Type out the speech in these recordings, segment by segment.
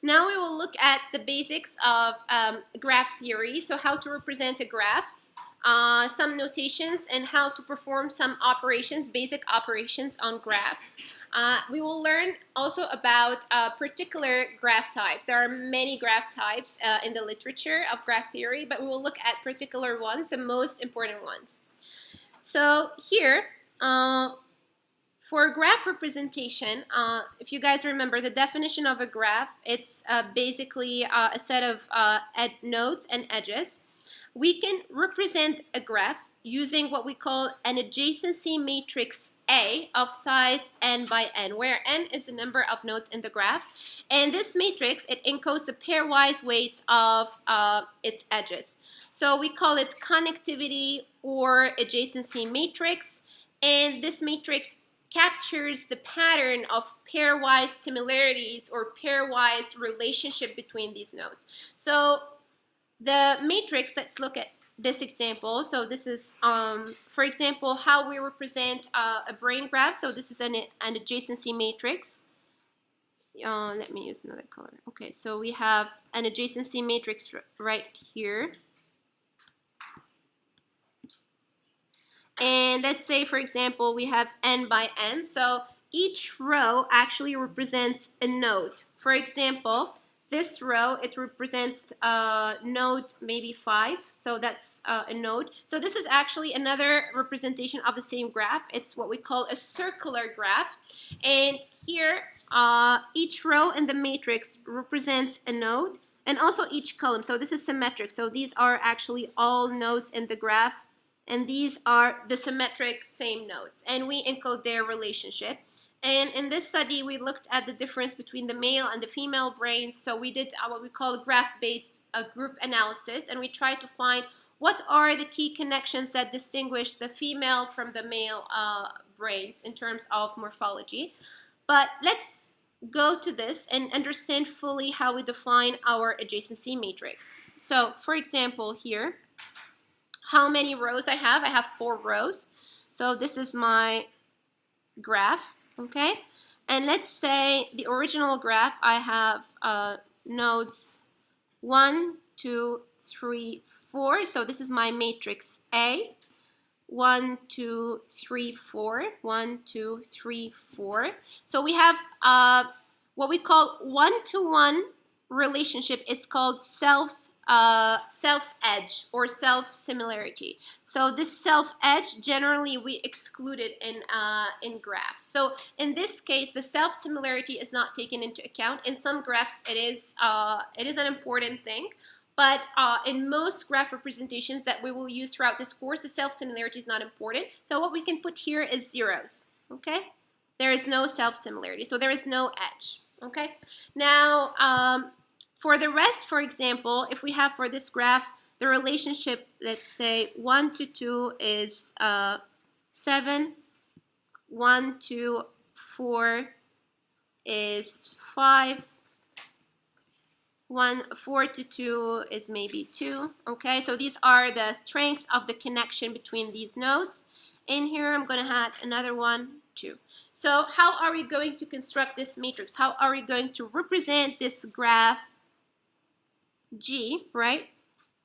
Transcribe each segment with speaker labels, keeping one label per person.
Speaker 1: Now we will look at the basics of graph theory, so how to represent a graph, some notations, and how to perform some operations, basic operations on graphs. We will learn also about particular graph types. There are many graph types in the literature of graph theory, but we will look at particular ones, the most important ones. So here, for graph representation, if you guys remember the definition of a graph, it's basically a set of nodes and edges. We can represent a graph using what we call an adjacency matrix A of size n by n, where n is the number of nodes in the graph. And this matrix, it encodes the pairwise weights of its edges. So we call it connectivity or adjacency matrix, and this matrix captures the pattern of pairwise similarities or pairwise relationship between these nodes. So the matrix, let's look at this example. So this is, for example, how we represent a brain graph. So this is an adjacency matrix. Let me use another color. Okay, so we have an adjacency matrix right here. And let's say, for example, we have n by n. So each row actually represents a node. For example, this row, it represents node maybe 5. So that's a node. So this is actually another representation of the same graph. It's what we call a circular graph. And here, each row in the matrix represents a node, and also each column. So this is symmetric. So these are actually all nodes in the graph. And these are the symmetric same nodes, and we encode their relationship. And in this study, we looked at the difference between the male and the female brains. So we did what we call graph-based group analysis, and we tried to find what are the key connections that distinguish the female from the male brains in terms of morphology. But let's go to this and understand fully how we define our adjacency matrix. So, for example, here, how many rows I have? I have 4 rows. So this is my graph, okay? And let's say the original graph, I have nodes 1, 2, 3, 4. So this is my matrix A. 1, 2, 3, 4. 1, 2, 3, 4. So we have what we call one-to-one relationship. It's called self-edge or self-similarity. So this self-edge, generally we exclude it in graphs. So in this case, the self-similarity is not taken into account. In some graphs, it is an important thing. But in most graph representations that we will use throughout this course, the self-similarity is not important. So what we can put here is zeros, okay? There is no self-similarity, so there is no edge, okay? Now, for the rest, for example, if we have for this graph, the relationship, let's say 1 to 2 is 7, 1 to 4 is 5, 4 to 2 is maybe 2, okay? So these are the strength of the connection between these nodes. In here, I'm going to add another 1, 2. So how are we going to construct this matrix? How are we going to represent this graph G, right,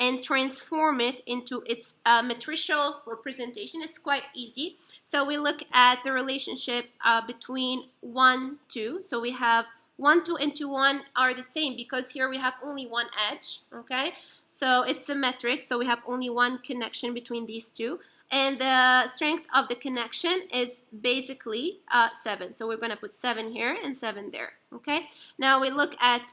Speaker 1: and transform it into its matricial representation? It's quite easy. So we look at the relationship between 1, 2. So we have 1, 2, and 2, 1 are the same because here we have only one edge, okay? So it's symmetric, so we have only one connection between these two. And the strength of the connection is basically 7. So we're going to put 7 here and 7 there, okay? Now we look at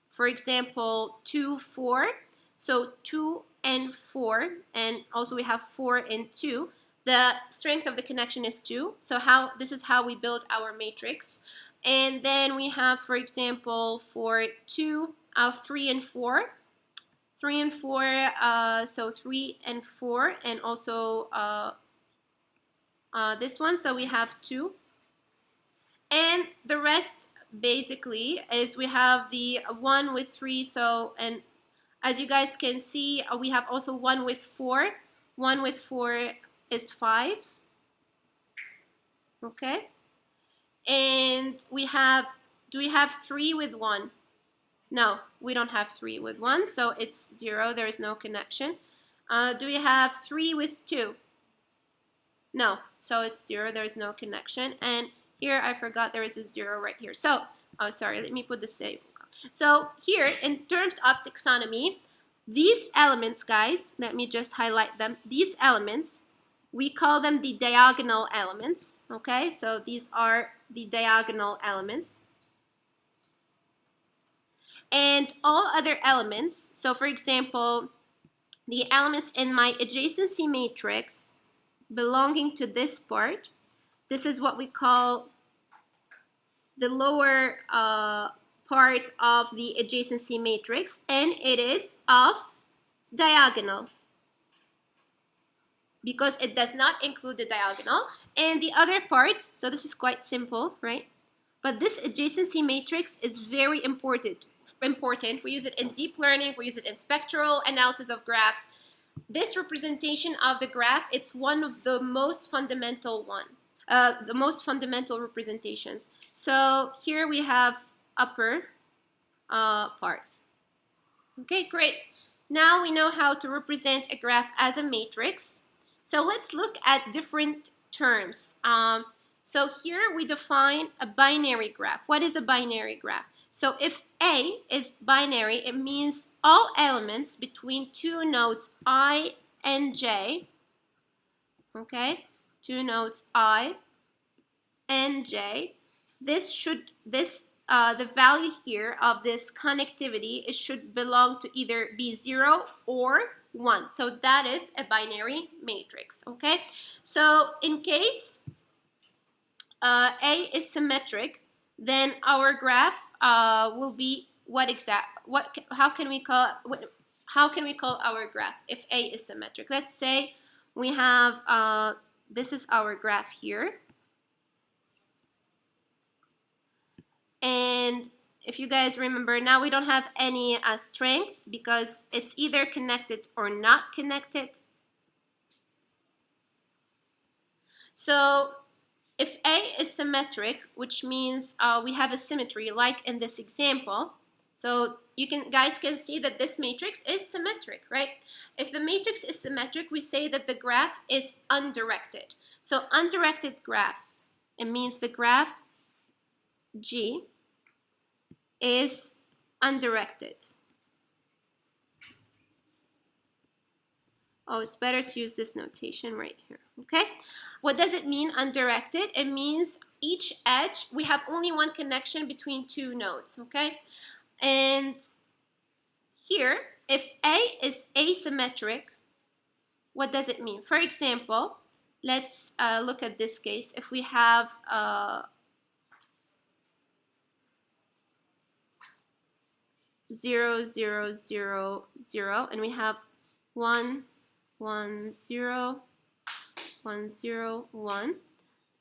Speaker 1: for example, 2, 4. So 2 and 4, and also we have 4 and 2. The strength of the connection is 2. So this is how we build our matrix. And then we have, for example, for 2, 3 and 4. 3 and 4, so 3 and 4, and also this one. So we have 2. And the rest basically is we have the 1 with 3, so, and as you guys can see, we have also 1 with 4. 1 with 4 is 5, okay? And we have Do we have 3 with 1? No, we don't have 3 with 1, so it's 0. There is no connection. Do we have 3 with 2? No, so it's 0. There is no connection. And here, I forgot there is a 0 right here. So, oh, sorry, let me put the same. So here, in terms of taxonomy, these elements, guys, let me just highlight them. These elements, we call them the diagonal elements, okay? So these are the diagonal elements. And all other elements, so for example, the elements in my adjacency matrix belonging to this part, this is what we call the lower part of the adjacency matrix, and it is off diagonal because it does not include the diagonal. And the other part, so this is quite simple, right? But this adjacency matrix is very important. We use it in deep learning, we use it in spectral analysis of graphs. This representation of the graph, it's one of the most fundamental representations. So here we have upper part. Okay, great. Now we know how to represent a graph as a matrix. So let's look at different terms. So here we define a binary graph. What is a binary graph? So if A is binary, it means all elements between two nodes I and J, okay, two nodes I and J, the value here of this connectivity, it should belong to either be 0 or 1. So that is a binary matrix, okay? So in case A is symmetric, then our graph will be how can we call our graph if A is symmetric? Let's say we have this is our graph here, and if you guys remember, now we don't have any strength because it's either connected or not connected. So if A is symmetric, which means we have a symmetry like in this example, so guys can see that this matrix is symmetric, right? If the matrix is symmetric, we say that the graph is undirected. So undirected graph, it means the graph G is undirected. Oh, it's better to use this notation right here, okay? What does it mean, undirected? It means each edge, we have only one connection between two nodes, okay? And here, if A is asymmetric, what does it mean? For example, let's look at this case. If we have 0, 0, 0, 0, and we have 1, 1, 0, 1, 0, 1,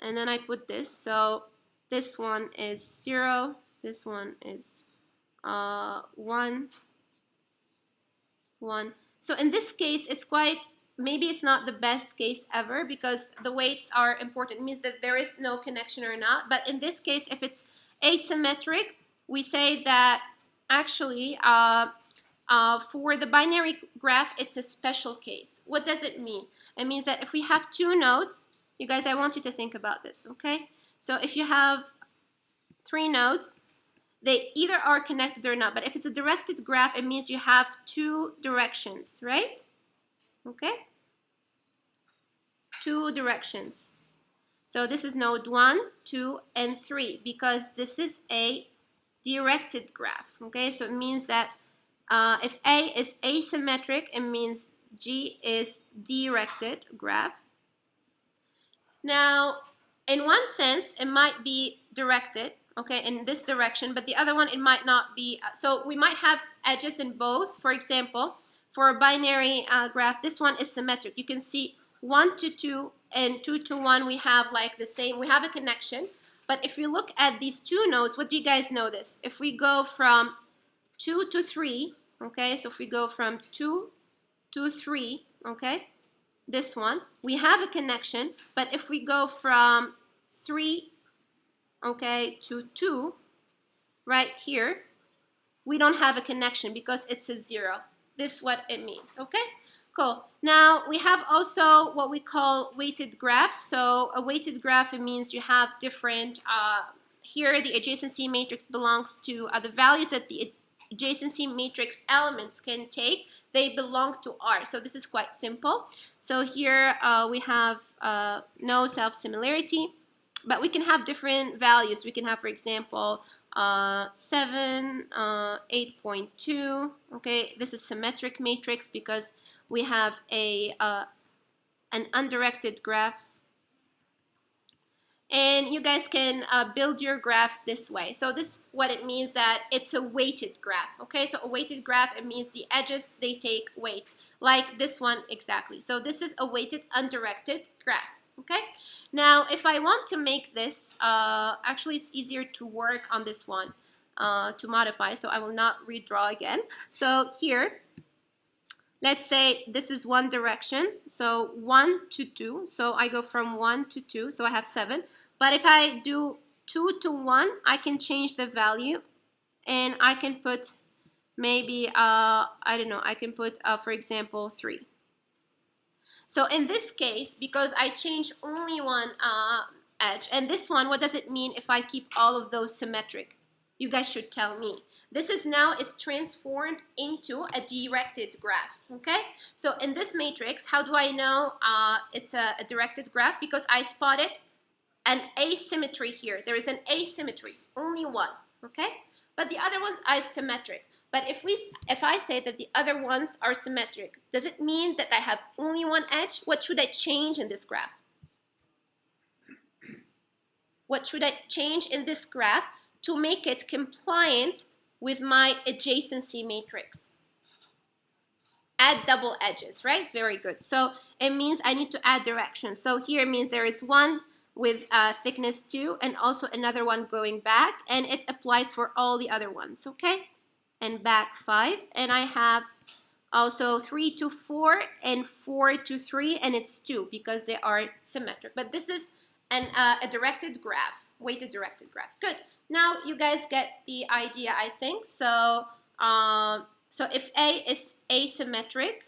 Speaker 1: and then I put this, so this one is 0, this one is 1, 1. So in this case, it's maybe it's not the best case ever because the weights are important. It means that there is no connection or not, but in this case, if it's asymmetric, we say that actually for the binary graph, it's a special case. What does it mean? It means that if we have two nodes, you guys, I want you to think about this, okay? So if you have 3 nodes, they either are connected or not. But if it's a directed graph, it means you have 2 directions, right? Okay? 2 directions. So this is node 1, 2, and 3 because this is a directed graph, okay? So it means that if A is asymmetric, it means G is directed graph. Now, in one sense, it might be directed, okay, in this direction, but the other one, it might not be. So we might have edges in both. For example, for a binary graph, this one is symmetric. You can see 1 to 2 and 2 to 1, we have like the same, we have a connection. But if you look at these 2 nodes, what do you guys notice? If we go from 2 to 3, okay, so if we go from 2 to 3, okay, this one, we have a connection, but if we go from 3, okay, to 2, right here, we don't have a connection because it's a 0. This is what it means, okay? Cool. Now, we have also what we call weighted graphs. So a weighted graph, it means you have different, here the adjacency matrix belongs to the values that the adjacency matrix elements can take. They belong to R. So this is quite simple. So here we have no self-similarity, but we can have different values. We can have, for example, 7, 8.2. Okay, this is symmetric matrix because we have an undirected graph. And you guys can build your graphs this way. So this is what it means that it's a weighted graph. Okay, so a weighted graph, it means the edges, they take weights, like this one exactly. So this is a weighted undirected graph. Okay, now if I want to make this, actually it's easier to work on this one, to modify, so I will not redraw again. So here, let's say this is one direction, so 1 to 2, so I go from 1 to 2, so I have 7. But if I do 2 to 1, I can change the value, and I can put maybe, I don't know, I can put, for example, 3. So in this case, because I change only one edge, and this one, what does it mean if I keep all of those symmetric? You guys should tell me. This is now is transformed into a directed graph, okay? So in this matrix, how do I know it's a directed graph? Because I spotted an asymmetry here. There is an asymmetry, only one, okay? But the other ones are symmetric. But if I say that the other ones are symmetric, does it mean that I have only one edge? What should I change in this graph? What should I change in this graph to make it compliant with my adjacency matrix? Add double edges, right? Very good. So it means I need to add direction. So here it means there is one with thickness 2 and also another one going back, and it applies for all the other ones, okay? And back 5, and I have also 3 to 4 and 4 to 3, and it's 2 because they are symmetric. But this is a directed graph, weighted directed graph. Good. Now you guys get the idea, I think. So, so if A is asymmetric,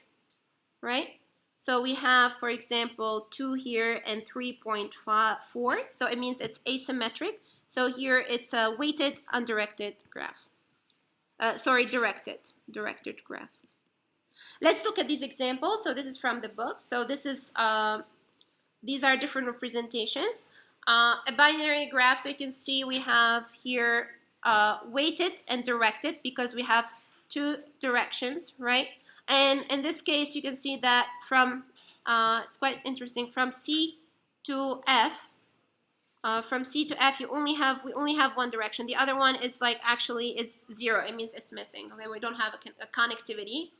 Speaker 1: right? So we have, for example, 2 here and 3.4. So it means it's asymmetric. So here it's a weighted undirected graph. Directed graph. Let's look at these examples. So this is from the book. So this is these are different representations. A binary graph, so you can see we have here weighted and directed because we have 2 directions, right? And in this case, you can see that from, it's quite interesting, from C to F, we only have one direction. The other one is like actually is 0. It means it's missing. Okay, we don't have a connectivity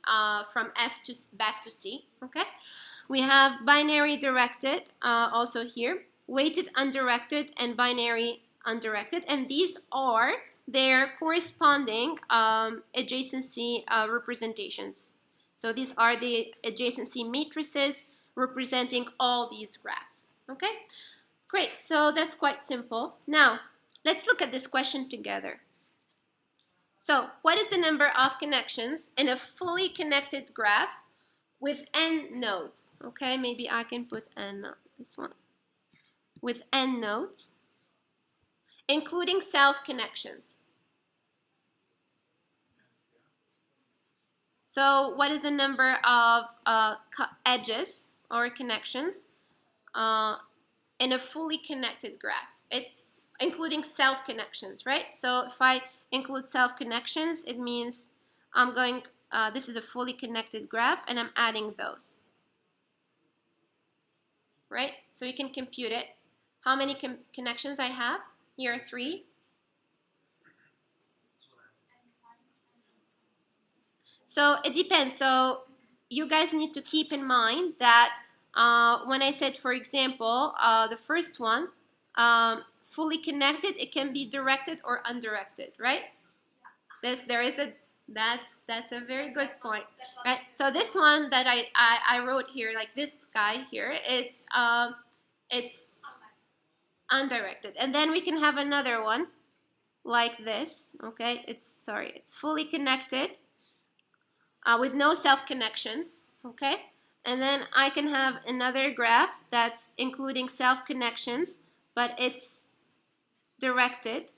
Speaker 1: from F to back to C. Okay, we have binary directed also here, weighted undirected and binary undirected, and these are their corresponding adjacency representations. So these are the adjacency matrices representing all these graphs. Okay. Great, so that's quite simple. Now, let's look at this question together. So, what is the number of connections in a fully connected graph with n nodes? Okay, maybe I can put n, this one, with n nodes, including self-connections. So, what is the number of edges or connections in a fully connected graph? It's including self-connections, right? So if I include self-connections, it means I'm going, this is a fully connected graph, and I'm adding those, right? So you can compute it. How many connections I have? Here are 3. So it depends. So you guys need to keep in mind that when I said, for example, the first one, fully connected, it can be directed or undirected, right? That's a very good point, right? So this one that I wrote here, like this guy here, it's undirected, and then we can have another one like this, okay? It's fully connected with no self-connections, okay? And then I can have another graph that's including self-connections, but it's directed.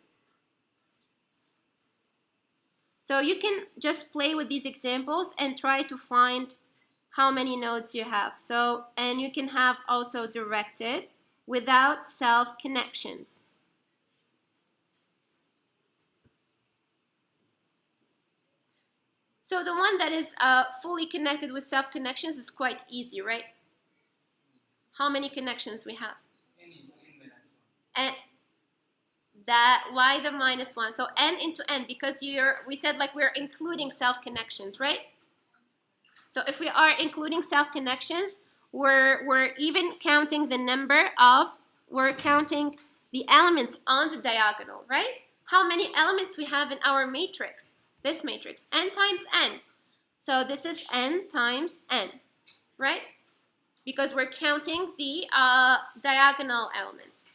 Speaker 1: So you can just play with these examples and try to find how many nodes you have. So, and you can have also directed without self-connections. So the one that is fully connected with self-connections is quite easy, right? How many connections we have? And that, why the -1? So n into n, because we said like we're including self-connections, right? So if we are including self-connections, we're even counting the number of, we're counting the elements on the diagonal, right? How many elements we have in our matrix? This matrix, n times n. So this is n times n, right? Because we're counting the diagonal elements.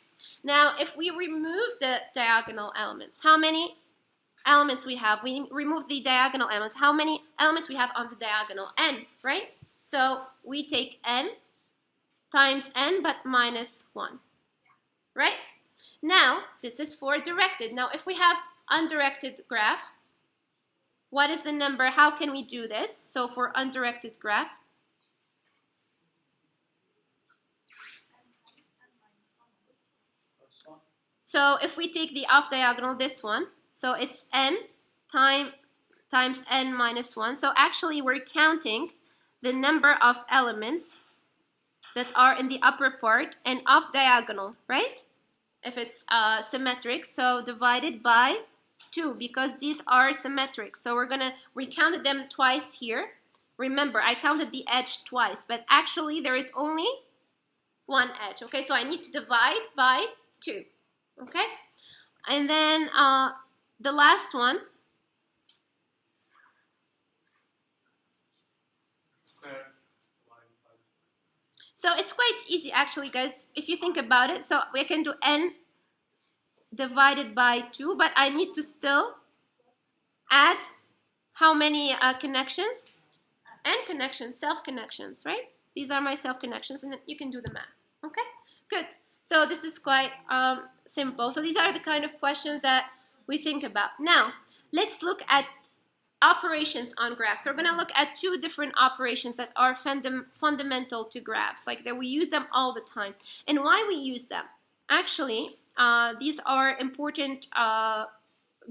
Speaker 1: Now, if we remove the diagonal elements, how many elements we have? We remove the diagonal elements. How many elements we have on the diagonal? N, right? So we take n times n, but -1, right? Now, this is for directed. Now, if we have undirected graph, what is the number? How can we do this? So for undirected graph, so if we take the off diagonal, this one, so it's n times n -1. So actually we're counting the number of elements that are in the upper part and off diagonal, right? If it's symmetric, so divided by 2, because these are symmetric. So we counted them twice here. Remember, I counted the edge twice, but actually there is only one edge, okay? So I need to divide by 2, okay? And then the last one, so it's quite easy actually, guys, if you think about it. So we can do n divided by 2, but I need to still add how many connections? N connections, self-connections, right? These are my self-connections, and you can do the math, okay? Good. So this is quite simple. So these are the kind of questions that we think about. Now, let's look at operations on graphs. So we're going to look at 2 different operations that are fundamental to graphs, like that we use them all the time. And why we use them? Actually, these are important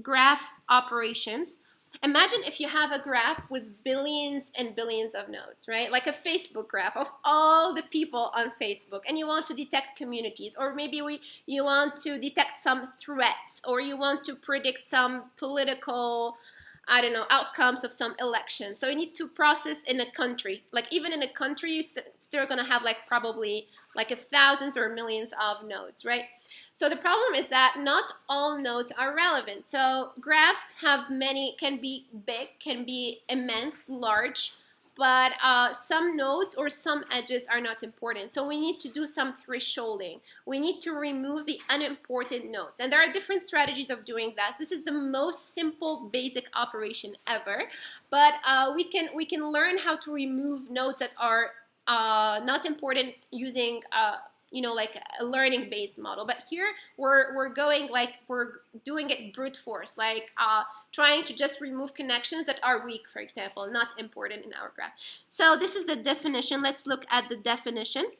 Speaker 1: graph operations. Imagine if you have a graph with billions and billions of nodes, right? Like a Facebook graph of all the people on Facebook, and you want to detect communities, or maybe you want to detect some threats, or you want to predict some political, I don't know, outcomes of some election. So you need to process in a country. Like even in a country, you're still gonna have like probably like thousands or millions of nodes, right? So the problem is that not all nodes are relevant. So graphs have many, can be big, can be immense, large, but some nodes or some edges are not important. So we need to do some thresholding. We need to remove the unimportant nodes. And there are different strategies of doing that. This is the most simple, basic operation ever. But we can learn how to remove nodes that are not important using like a learning-based model. But here we're going like we're doing it brute force, like trying to just remove connections that are weak, for example, not important in our graph. So this is the definition. Let's look at the definition.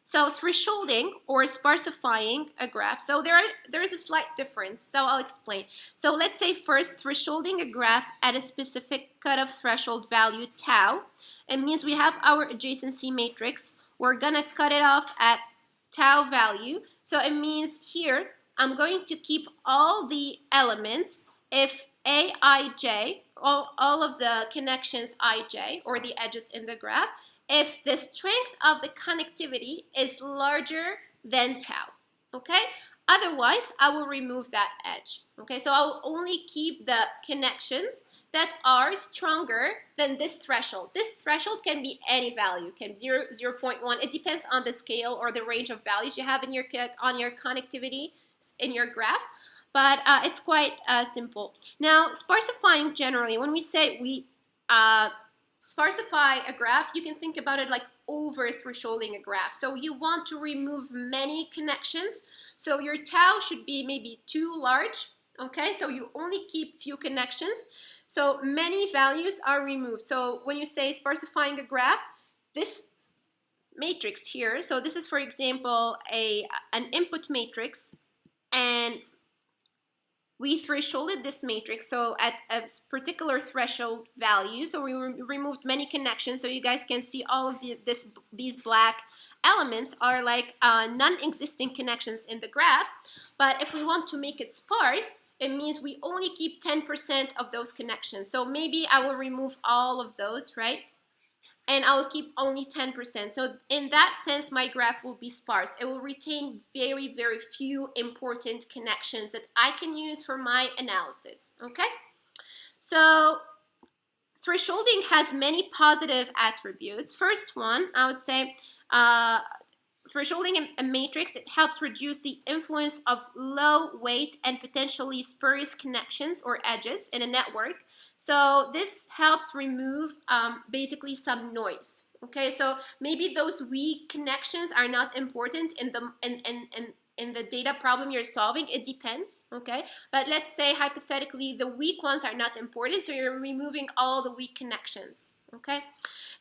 Speaker 1: So thresholding or sparsifying a graph. So there is a slight difference. So I'll explain. So let's say first, thresholding a graph at a specific cutoff threshold value tau. It means we have our adjacency matrix. We're gonna cut it off at tau value. So it means here I'm going to keep all the elements if aij, all of the connections ij, or the edges in the graph, if the strength of the connectivity is larger than tau, okay? Otherwise, I will remove that edge, okay? So I'll only keep the connections that are stronger than this threshold. This threshold can be any value, can be 0, 0.1. It depends on the scale or the range of values you have in your on your connectivity in your graph. but it's quite simple. Now, sparsifying generally, when we say we sparsify a graph, you can think about it like over-thresholding a graph. So you want to remove many connections. So your tau should be maybe too large, okay? So you only keep few connections. So many values are removed. So when you say sparsifying a graph, this matrix here, so this is, for example, an input matrix, and we thresholded this matrix, so at a particular threshold value, so we removed many connections, so you guys can see all of these black elements are like non-existing connections in the graph. But if we want to make it sparse, it means we only keep 10% of those connections. So maybe I will remove all of those, right? And I will keep only 10%. So in that sense, my graph will be sparse. It will retain very, very few important connections that I can use for my analysis, okay? So thresholding has many positive attributes. First one, I would say, thresholding a matrix, it helps reduce the influence of low weight and potentially spurious connections or edges in a network. So this helps remove basically some noise. Okay, so maybe those weak connections are not important in the data problem you're solving. It depends. Okay, but let's say hypothetically the weak ones are not important, so you're removing all the weak connections. Okay.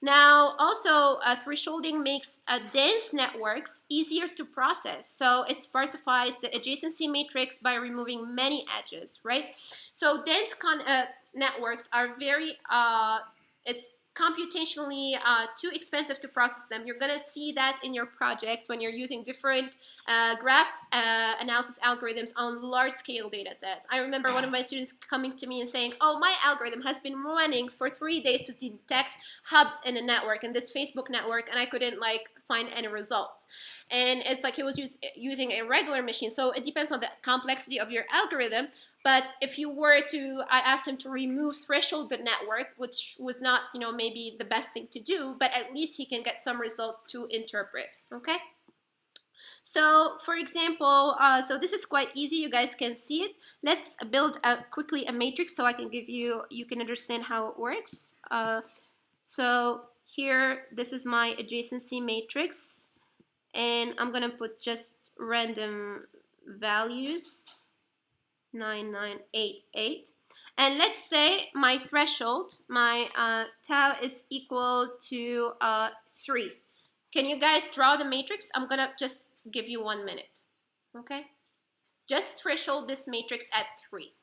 Speaker 1: Now, also, thresholding makes dense networks easier to process. So it sparsifys the adjacency matrix by removing many edges, right? So dense networks are very, it's computationally too expensive to process them. You're going to see that in your projects when you're using different graph analysis algorithms on large-scale data sets. I remember one of my students coming to me and saying, oh, my algorithm has been running for 3 days to detect hubs in a network, in this Facebook network, and I couldn't like find any results. And it's like he was using a regular machine. So it depends on the complexity of your algorithm. But if you were to, I asked him to remove threshold the network, which was not, maybe the best thing to do, but at least he can get some results to interpret, okay? So, for example, so this is quite easy. You guys can see it. Let's build quickly a matrix so I can you can understand how it works. So here, this is my adjacency matrix, and I'm gonna put just random values. 9988, and let's say my threshold, my tau is equal to 3. Can you guys draw the matrix? I'm gonna just give you 1 minute, okay? Just threshold this matrix at 3.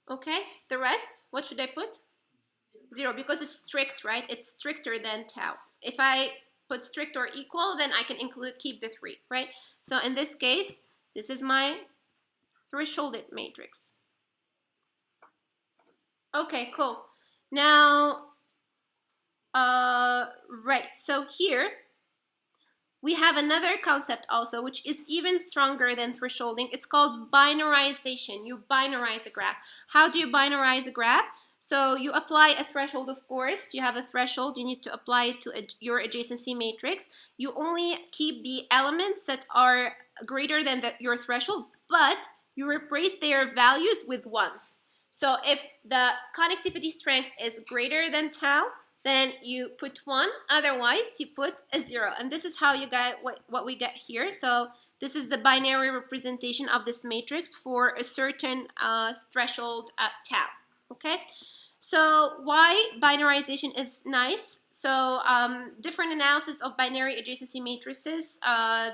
Speaker 1: Okay, the rest, what should I put? 0, because it's strict, right? It's stricter than tau. If I put strict or equal, then I can keep the 3, right? So in this case, this is my thresholded matrix. Okay, cool. Now, right, so here we have another concept also, which is even stronger than thresholding. It's called binarization. You binarize a graph. How do you binarize a graph? So you apply a threshold, of course. You have a threshold. You need to apply it to your adjacency matrix. You only keep the elements that are greater than your threshold, but you replace their values with ones. So if the connectivity strength is greater than tau, then you put 1, otherwise you put a 0. And this is how you get what we get here. So this is the binary representation of this matrix for a certain threshold tau, okay? So why binarization is nice? So different analysis of binary adjacency matrices,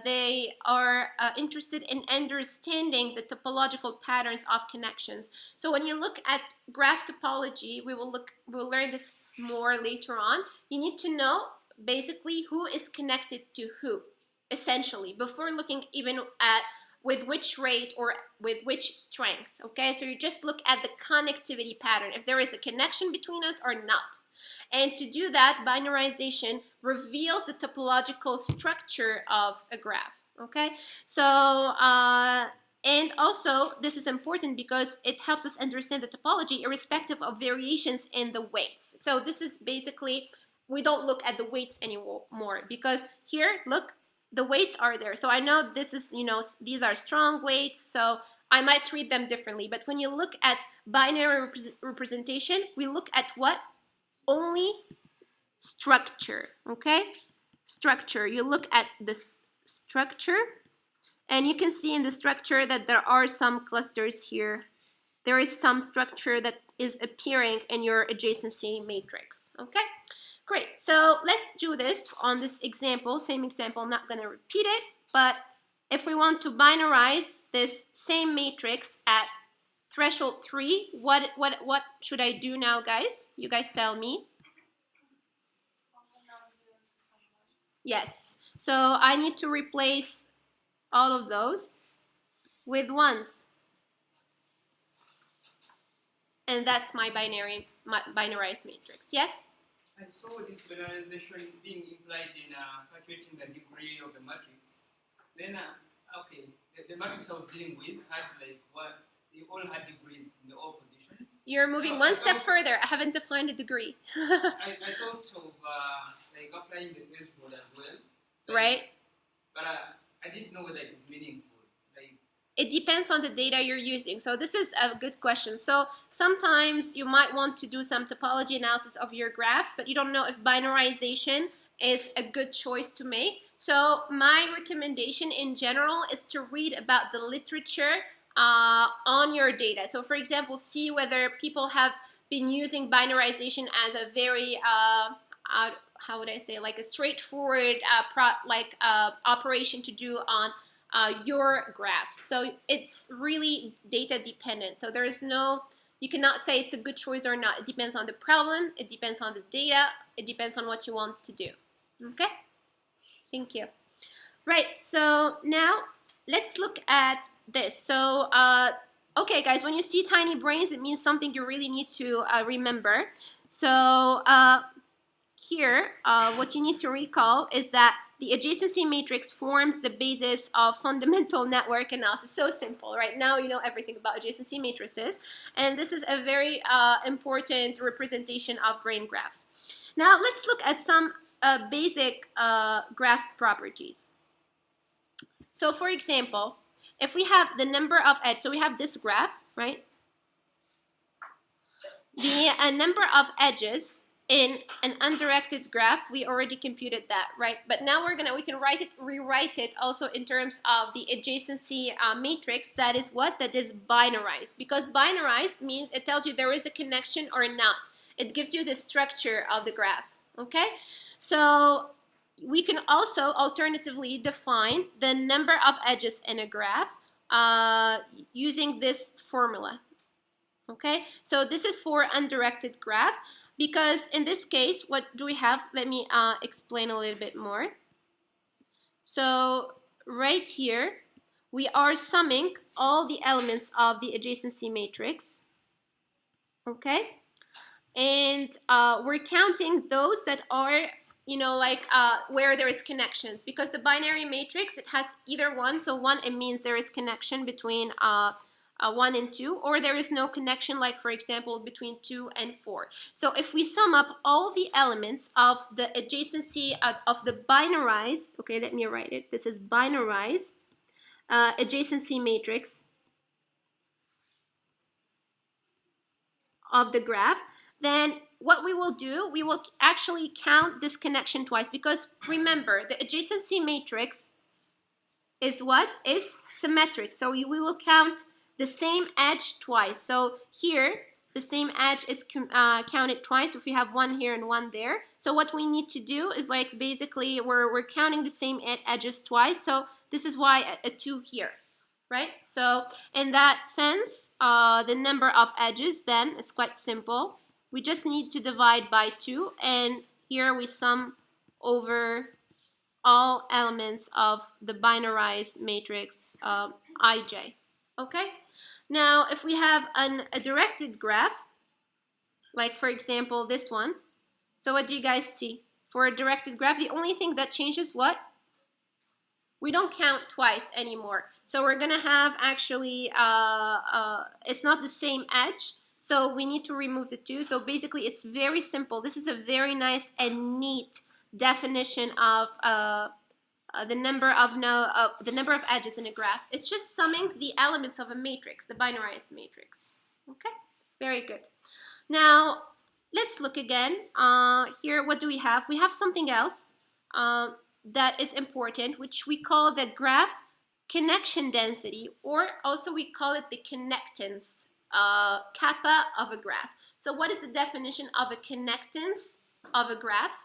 Speaker 1: they are interested in understanding the topological patterns of connections. So when you look at graph topology, we'll learn this more later on. You need to know basically who is connected to who, essentially, before looking even at with which rate or with which strength, okay? So you just look at the connectivity pattern, if there is a connection between us or not. And to do that, binarization reveals the topological structure of a graph, okay? So And also, this is important because it helps us understand the topology irrespective of variations in the weights. So this is basically, we don't look at the weights anymore because here, look, the weights are there. So I know this is, you know, these are strong weights, so I might treat them differently. But when you look at binary representation, we look at what? Only structure, okay? Structure. You look at the structure, and you can see in the structure that there are some clusters here. There is some structure that is appearing in your adjacency matrix, okay? Great, so let's do this on this example, same example. I'm not going to repeat it, but if we want to binarize this same matrix at threshold 3, what should I do now, guys? You guys tell me. Yes, so I need to replace all of those with ones. And that's my binarized matrix, yes?
Speaker 2: I saw this binarization being implied in calculating the degree of the matrix. Then, okay, the matrix I was dealing with had like what they all had degrees in all positions.
Speaker 1: You're moving so one step further. I haven't defined a degree.
Speaker 2: I thought of like applying the threshold as well. Like,
Speaker 1: right.
Speaker 2: But I didn't know whether it is meaningful.
Speaker 1: It depends on the data you're using. So this is a good question. So sometimes you might want to do some topology analysis of your graphs, but you don't know if binarization is a good choice to make. So my recommendation in general is to read about the literature on your data. So for example, see whether people have been using binarization as a very, how would I say, like a straightforward operation to do on your graphs. So it's really data dependent. So there is no, you cannot say it's a good choice or not. It depends on the problem, it depends on the data, it depends on what you want to do. Okay? Thank you. Right, so now let's look at this. So, okay guys, when you see tiny brains, it means something you really need to remember. So here, what you need to recall is that the adjacency matrix forms the basis of fundamental network analysis. So simple, right? Now you know everything about adjacency matrices. And this is a very important representation of brain graphs. Now let's look at some basic graph properties. So for example, if we have the number of edges, so we have this graph, right? The number of edges in an undirected graph, we already computed that, right? But now we can rewrite it also in terms of the adjacency matrix. That is what? That is binarized. Because binarized means it tells you there is a connection or not. It gives you the structure of the graph, okay? So we can also alternatively define the number of edges in a graph using this formula, okay? So this is for undirected graph. Because in this case, what do we have? Let me explain a little bit more. So right here, we are summing all the elements of the adjacency matrix, okay? And we're counting those that are, you know, like where there is connections. Because the binary matrix, it has either one. So one, it means there is connection between 1 and 2, or there is no connection, like for example between 2 and 4. So if we sum up all the elements of the adjacency of the binarized, okay, let me write it, this is binarized adjacency matrix of the graph, then what we will do, we will actually count this connection twice, because remember, the adjacency matrix is what? Is symmetric. So we will count the same edge twice. So here, the same edge is counted twice if we have one here and one there. So what we need to do is like basically we're counting the same edges twice. So this is why a 2 here, right? So in that sense, the number of edges then is quite simple. We just need to divide by 2, and here we sum over all elements of the binarized matrix IJ, okay? Now, if we have a directed graph, like for example this one, so what do you guys see? For a directed graph, the only thing that changes what? We don't count twice anymore. So we're going to have actually, it's not the same edge. So we need to remove the 2. So basically, it's very simple. This is a very nice and neat definition of the number of edges in a graph. It's just summing the elements of a matrix, the binarized matrix. Okay, very good. Now let's look again. Here, what do we have? We have something else that is important, which we call the graph connection density, or also we call it the connectance kappa of a graph. So what is the definition of a connectance of a graph?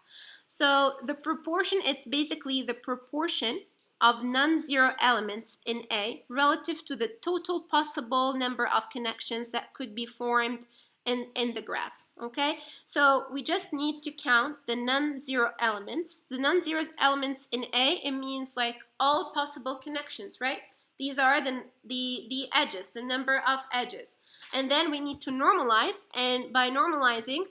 Speaker 1: So the proportion, it's basically the proportion of non-zero elements in A relative to the total possible number of connections that could be formed in the graph. Okay, so we just need to count the non-zero elements. The non-zero elements in A, it means like all possible connections, right? These are the edges, the number of edges. And then we need to normalize, and by normalizing,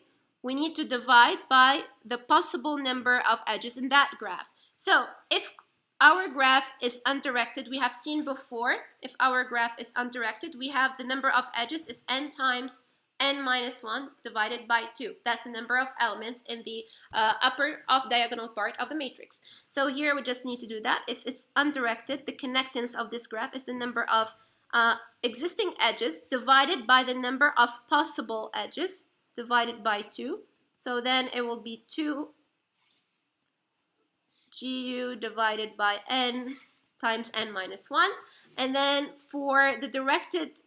Speaker 1: we need to divide by the possible number of edges in that graph. So if our graph is undirected, we have seen before, if our graph is undirected, we have the number of edges is n times n minus 1 divided by 2. That's the number of elements in the upper off diagonal part of the matrix. So here we just need to do that. If it's undirected, the connectance of this graph is the number of existing edges divided by the number of possible edges divided by 2. So then it will be 2 GU divided by n times n minus 1. And then for the directed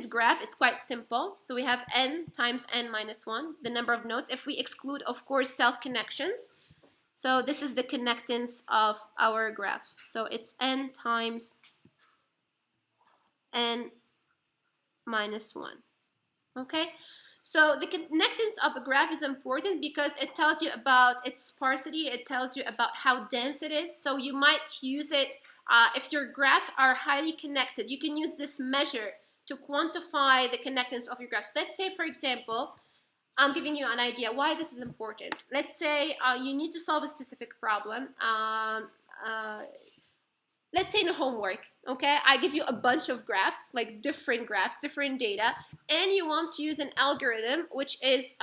Speaker 1: graph, it's quite simple. So we have n times n minus 1, the number of nodes, if we exclude, of course, self-connections. So this is the connectance of our graph. So it's n times n minus 1. Okay? So the connectance of a graph is important because it tells you about its sparsity, it tells you about how dense it is. So you might use it if your graphs are highly connected. You can use this measure to quantify the connectance of your graphs. Let's say, for example, I'm giving you an idea why this is important. Let's say you need to solve a specific problem. Let's say in a homework, okay? I give you a bunch of graphs, like different graphs, different data, and you want to use an algorithm which is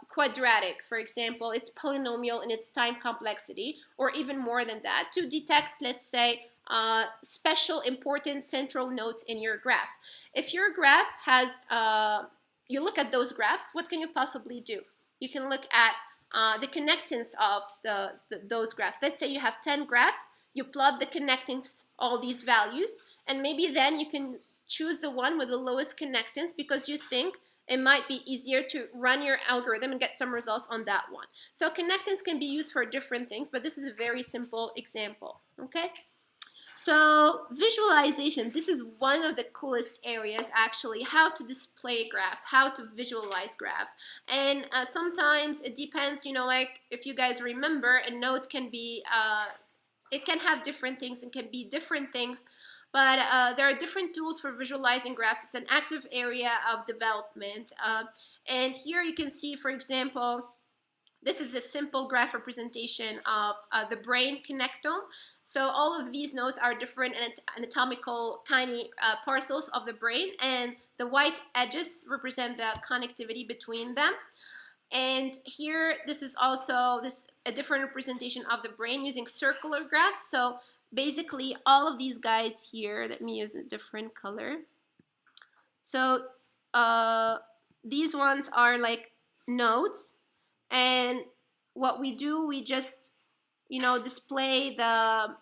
Speaker 1: quadratic. For example, it's polynomial in its time complexity, or even more than that, to detect, let's say, special important central nodes in your graph. If your graph has, you look at those graphs, what can you possibly do? You can look at the connectance of those graphs. Let's say you have 10 graphs, you plot the connectance, all these values, and maybe then you can choose the one with the lowest connectance because you think it might be easier to run your algorithm and get some results on that one. So connectance can be used for different things, but this is a very simple example, okay? So visualization, this is one of the coolest areas actually, how to display graphs, how to visualize graphs. And sometimes it depends, you know, like if you guys remember, a node can be, it can have different things and can be different things, but there are different tools for visualizing graphs. It's an active area of development. And here you can see, for example, this is a simple graph representation of the brain connectome. So all of these nodes are different anatomical tiny parcels of the brain, and the white edges represent the connectivity between them. And here, this is also a different representation of the brain using circular graphs. So basically, all of these guys here, let me use a different color. So these ones are like nodes. And what we do, we just, you know, display the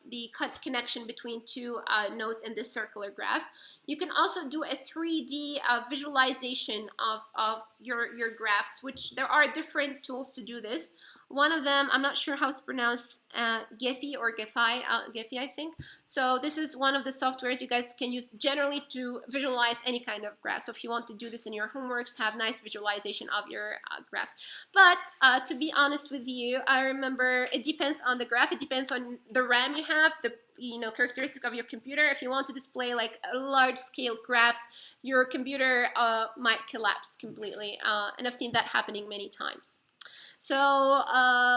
Speaker 1: connection between two nodes in this circular graph. You can also do a 3D visualization of your graphs, which there are different tools to do this. One of them, I'm not sure how it's pronounced, Gephi or Gephi, Gephi, I think. So this is one of the softwares you guys can use generally to visualize any kind of graph. So if you want to do this in your homeworks, have nice visualization of your graphs. But to be honest with you, I remember it depends on the graph. It depends on the RAM you have, the characteristic of your computer. If you want to display like large-scale graphs, your computer might collapse completely. And I've seen that happening many times. So